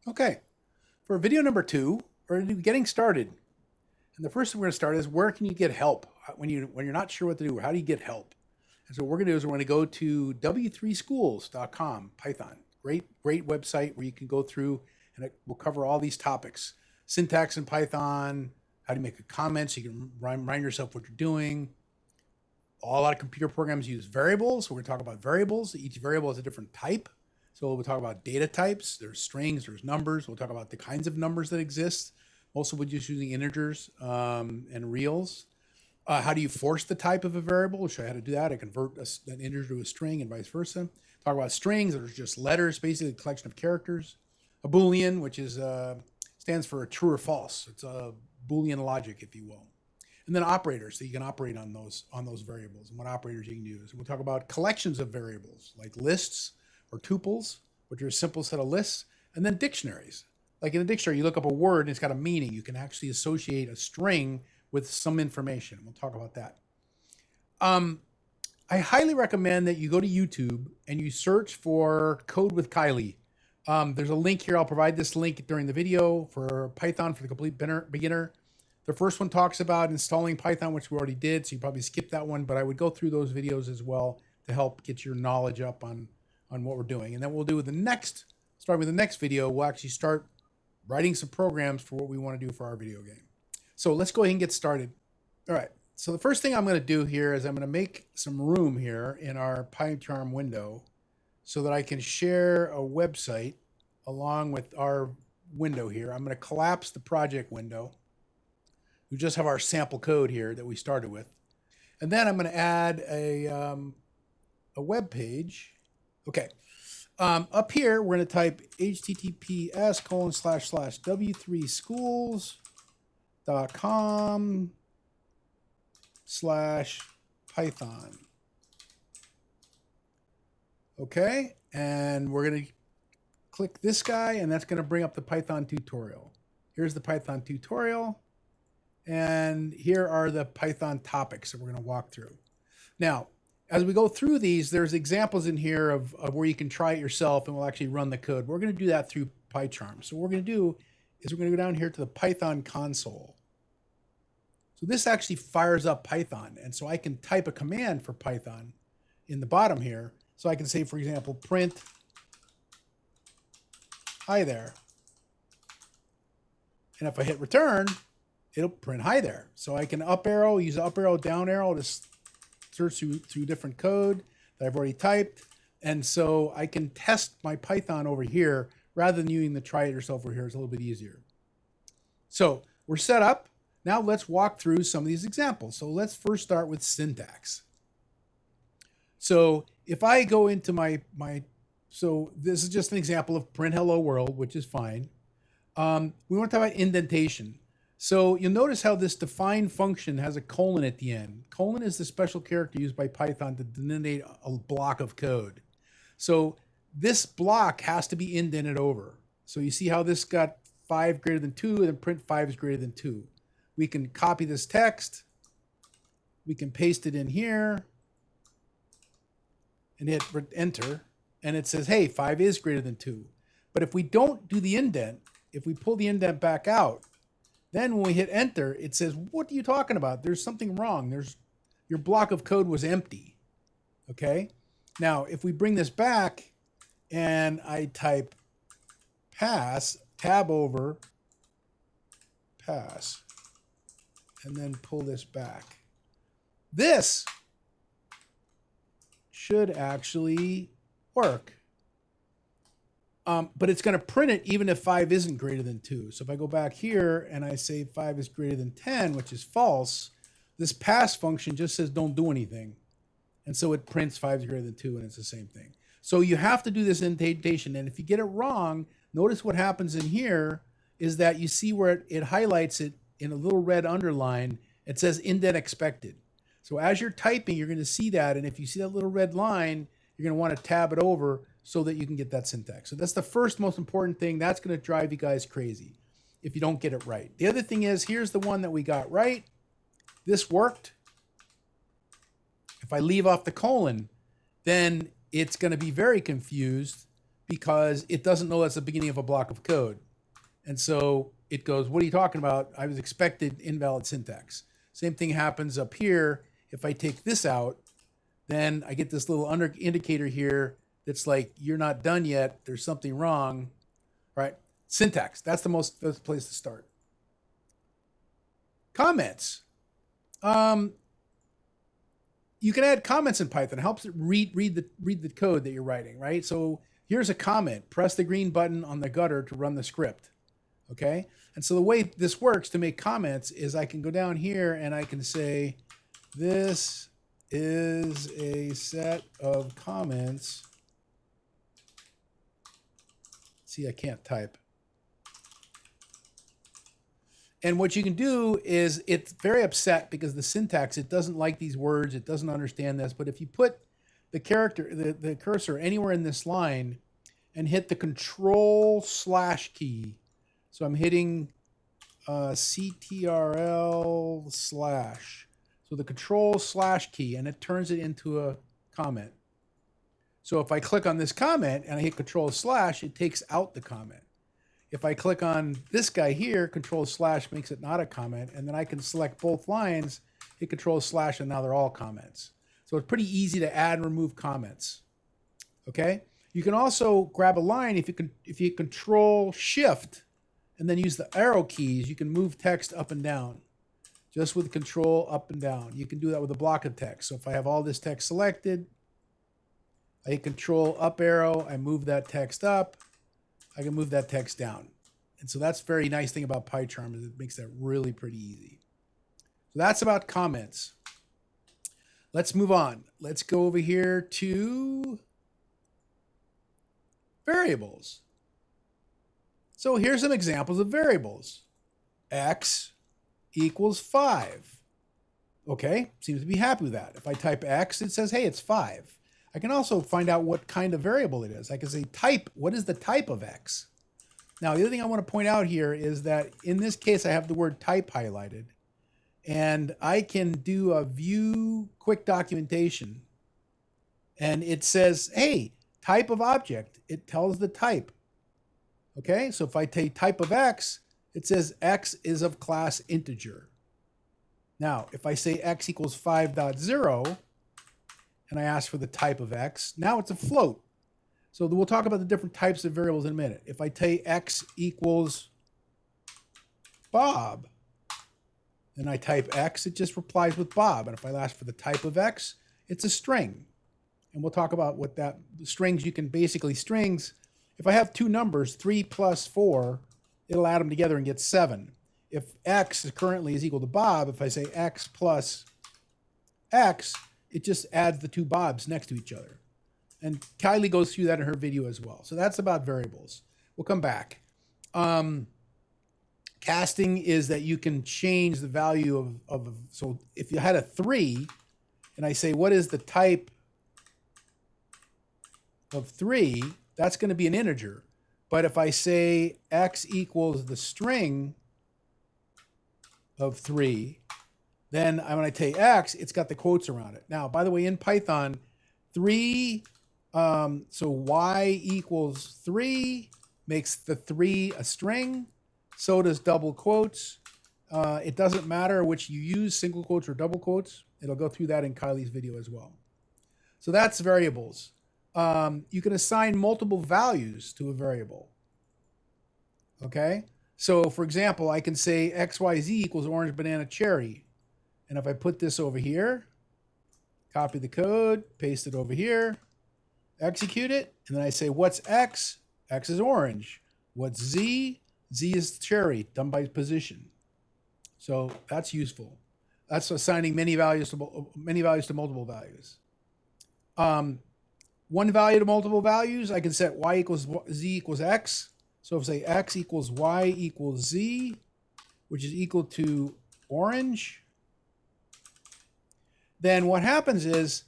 Okay, for video number 2, we're going to do getting started. And the first thing we're going to start is where can you get help when you're not sure what to do? How do you get help? And so what we're going to do is we're going to go to w3schools.com Python. Great website where you can go through and it will cover all these topics: syntax in Python, how to make a comment so you can remind yourself what you're doing. A lot of computer programs use variables. So we're going to talk about variables. Each variable is a different type. So we'll talk about data types. There's strings, there's numbers. We'll talk about the kinds of numbers that exist. Also, we're just using integers and reals. How do you force the type of a variable? We'll show you how to do that. I convert an integer to a string and vice versa. Talk about strings, that are just letters, basically a collection of characters. A Boolean, which is stands for true or false. It's a Boolean logic, if you will. And then operators, so you can operate on those variables and what operators you can use. And we'll talk about collections of variables like lists or tuples, which are a simple set of lists, and then dictionaries. Like in a dictionary, you look up a word and it's got a meaning. You can actually associate a string with some information. We'll talk about that. I highly recommend that you go to YouTube and you search for Code with Kylie. There's a link here. I'll provide this link during the video for Python for the complete beginner. The first one talks about installing Python, which we already did, so you probably skipped that one, but I would go through those videos as well to help get your knowledge up on what we're doing. And then we'll do with starting with the next video, we'll actually start writing some programs for what we want to do for our video game. So let's go ahead and get started. All right, so the first thing I'm going to do here is I'm going to make some room here in our PyCharm window so that I can share a website along with our window here. I'm going to collapse the project window. We just have our sample code here that we started with. And then I'm going to add a web page. Okay. Up here, we're going to type https://w3schools.com/Python. Okay. And we're going to click this guy, and that's going to bring up the Python tutorial. Here's the Python tutorial. And here are the Python topics that we're going to walk through. Now, as we go through these, there's examples in here of where you can try it yourself and we'll actually run the code. We're going to do that through PyCharm. So what we're going to do is we're going to go down here to the Python console. So this actually fires up Python. And so I can type a command for Python in the bottom here. So I can say, for example, print hi there. And if I hit return, it'll print hi there. So I can use the up arrow, down arrow to search through different code that I've already typed. And so I can test my Python over here rather than using the try it yourself over here. It's a little bit easier. So we're set up. Now let's walk through some of these examples. So let's first start with syntax. So if I go into so this is just an example of print hello world, which is fine. We want to talk about indentation. So you'll notice how this define function has a colon at the end. Colon is the special character used by Python to denote a block of code. So this block has to be indented over. So you see how this got 5 greater than 2 and then print 5 is greater than 2. We can copy this text. We can paste it in here and hit enter. And it says, hey, 5 is greater than 2. But if we don't do the indent, if we pull the indent back out, then when we hit enter, it says, what are you talking about? There's something wrong. Your block of code was empty. Okay. Now, if we bring this back and I type pass, tab over, pass, and then pull this back, this should actually work. But it's going to print it even if 5 isn't greater than 2. So if I go back here and I say 5 is greater than 10, which is false, this pass function just says don't do anything. And so it prints 5 is greater than 2 and it's the same thing. So you have to do this indentation. And if you get it wrong, notice what happens in here is that you see where it highlights it in a little red underline. It says indent expected. So as you're typing, you're going to see that. And if you see that little red line, you're going to want to tab it over so that you can get that syntax. So that's the first most important thing. That's going to drive you guys crazy if you don't get it right. The other thing is, here's the one that we got right. This worked. If I leave off the colon, then it's going to be very confused because it doesn't know that's the beginning of a block of code. And so it goes, what are you talking about? I was expected invalid syntax. Same thing happens up here. If I take this out, then I get this little under indicator here that's like, you're not done yet. There's something wrong, right? Syntax, that's the best place to start. Comments. You can add comments in Python. It helps it read the code that you're writing, right? So here's a comment. Press the green button on the gutter to run the script. Okay? And so the way this works to make comments is I can go down here and I can say, this is a set of comments. See, I can't type. And what you can do is, it's very upset because the syntax, it doesn't like these words, it doesn't understand this. But if you put the cursor anywhere in this line and hit the Control/ key, so I'm hitting CTRL/, so the Control/ key, and it turns it into a comment. So if I click on this comment and I hit Control/, it takes out the comment. If I click on this guy here, Control/ makes it not a comment, and then I can select both lines, hit Control/, and now they're all comments. So it's pretty easy to add and remove comments. Okay? You can also grab a line if you Control Shift and then use the arrow keys, you can move text up and down. Just with Control up and down. You can do that with a block of text. So if I have all this text selected, I hit Control up arrow, I move that text up. I can move that text down. And so that's a very nice thing about PyCharm, is it makes that really pretty easy. So that's about comments. Let's move on. Let's go over here to variables. So here's some examples of variables. X equals 5. Okay, seems to be happy with that. If I type X, it says, hey, it's 5. I can also find out what kind of variable it is. I can say type, what is the type of X? Now, the other thing I want to point out here is that in this case, I have the word type highlighted, and I can do a view quick documentation, and it says, hey, type of object. It tells the type. Okay, so if I take type of X, it says X is of class integer. Now, if I say X equals 5.0, and I ask for the type of X, now it's a float. So we'll talk about the different types of variables in a minute. If I take X equals Bob, and I type X, it just replies with Bob. And if I ask for the type of X, it's a string. And we'll talk about what that, strings, you can basically strings. If I have two numbers, 3 plus 4, it'll add them together and get 7. If X currently is equal to Bob, if I say X plus X, it just adds the two Bobs next to each other. And Kylie goes through that in her video as well. So that's about variables. We'll come back. Casting is that you can change the value of so if you had a 3, and I say, what is the type of 3? That's going to be an integer. But if I say X equals the string of 3, then when I take X, it's got the quotes around it. Now, by the way, in Python, 3, so Y equals 3 makes the 3 a string. So does double quotes. It doesn't matter which you use, single quotes or double quotes. It'll go through that in Kylie's video as well. So that's variables. You can assign multiple values to a variable. Okay? So, for example, I can say XYZ equals orange, banana, cherry. And if I put this over here, copy the code, paste it over here, execute it, and then I say, what's X? X is orange. What's Z? Z is cherry, done by position. So that's useful. That's assigning many values to multiple values. One value to multiple values, I can set Y equals Z equals X. So if I say X equals Y equals Z, which is equal to orange, then what happens is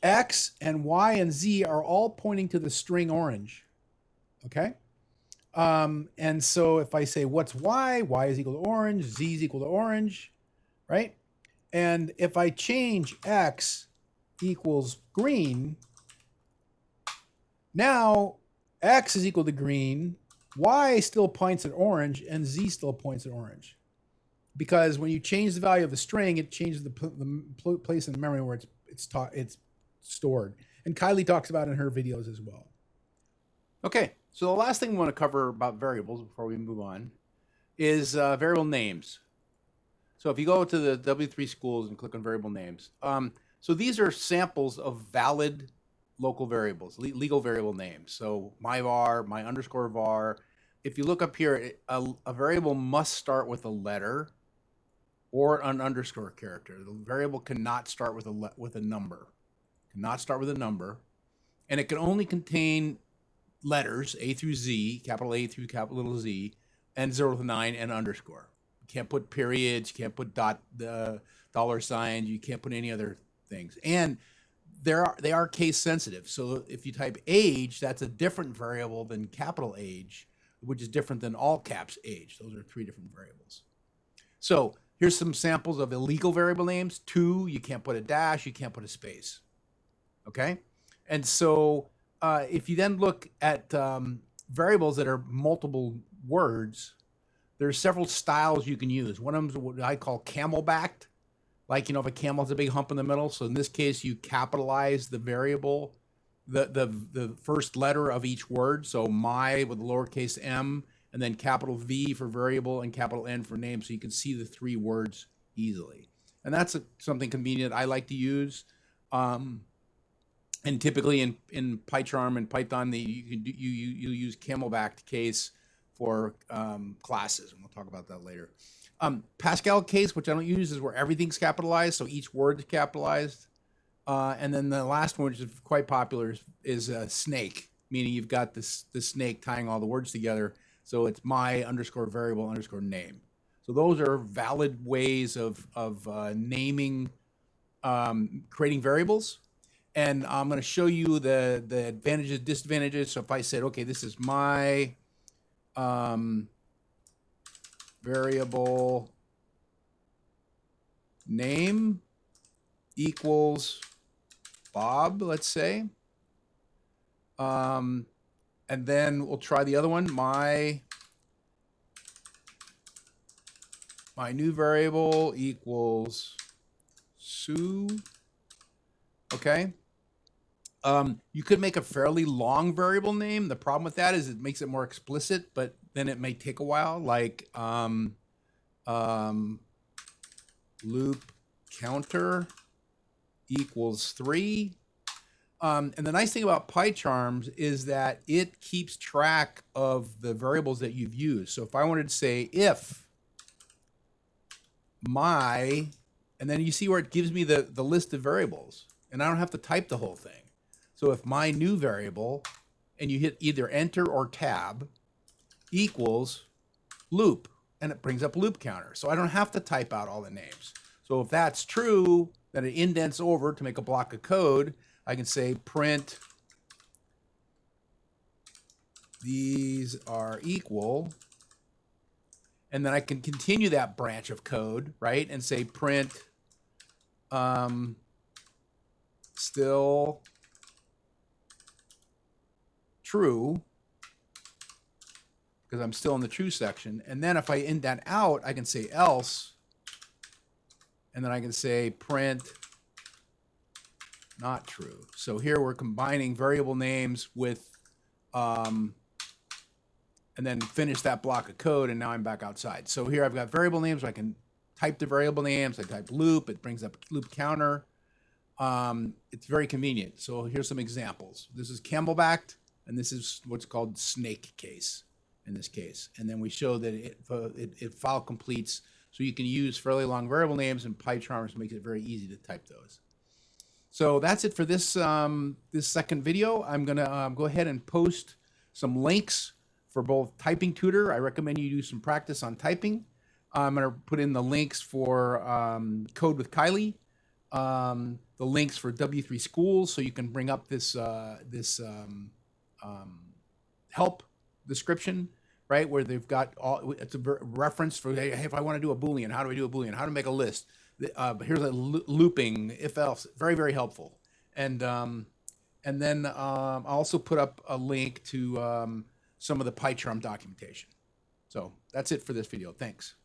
X and Y and Z are all pointing to the string orange. Okay? And so if I say what's Y, Y is equal to orange, Z is equal to orange, right? And if I change X equals green, now X is equal to green, Y still points at orange, and Z still points at orange. Because when you change the value of the string, it changes the place in the memory where it's stored. And Kylie talks about it in her videos as well. Okay, so the last thing we want to cover about variables before we move on is variable names. So if you go to the W3 schools and click on variable names, so these are samples of valid local variables, legal variable names. So my var, my underscore var. If you look up here, a variable must start with a letter or an underscore character. The variable cannot start with a number. Cannot start with a number, and it can only contain letters A through Z, capital A through capital Z, and 0 to 9 and underscore. You can't put periods, you can't put dollar signs, you can't put any other things. And they are case sensitive. So if you type age, that's a different variable than capital age, which is different than all caps age. Those are 3 different variables. So here's some samples of illegal variable names. 2, you can't put a dash, you can't put a space. Okay? And so if you then look at variables that are multiple words, there's several styles you can use. One of them is what I call camel-backed. Like, if a camel has a big hump in the middle. So in this case, you capitalize the variable, the first letter of each word. So my with lowercase m, and then capital V for variable and capital N for name. So you can see the 3 words easily. And that's something convenient I like to use. And typically in PyCharm and Python, you use camel-backed case for classes, and we'll talk about that later. Pascal case, which I don't use, is where everything's capitalized, so each word is capitalized. And then the last one, which is quite popular, is snake, meaning you've got this snake tying all the words together. So it's my underscore variable underscore name. So those are valid ways of naming, creating variables. And I'm going to show you the advantages, disadvantages. So if I said, okay, this is my variable name equals Bob, let's say. And then we'll try the other one. My new variable equals Sue. Okay. You could make a fairly long variable name. The problem with that is it makes it more explicit, but then it may take a while, like loop counter equals 3. And the nice thing about PyCharms is that it keeps track of the variables that you've used. So if I wanted to say if my, and then you see where it gives me the list of variables, and I don't have to type the whole thing. So if my new variable, and you hit either enter or tab, equals loop, and it brings up loop counter. So I don't have to type out all the names. So if that's true, then it indents over to make a block of code. I can say print these are equal, and then I can continue that branch of code, right? And say print still true, because I'm still in the true section. And then if I indent out, I can say else, and then I can say print not true. So here we're combining variable names with, and then finish that block of code, and now I'm back outside. So here I've got variable names. I can type the variable names. I type loop. It brings up loop counter. It's very convenient. So here's some examples. This is camel-backed, and this is what's called snake case in this case. And then we show that it file completes, so you can use fairly long variable names, and PyCharms makes it very easy to type those. So that's it for this this second video. I'm gonna go ahead and post some links for both Typing Tutor. I recommend you do some practice on typing. I'm gonna put in the links for Code with Kylie, the links for W3 Schools, so you can bring up this help description, right, where they've got all, it's a reference for, hey, if I want to do a Boolean, how do I do a Boolean? How to make a list? Here's a looping, if else, very, very helpful. And And then I'll also put up a link to some of the PyCharm documentation. So that's it for this video. Thanks.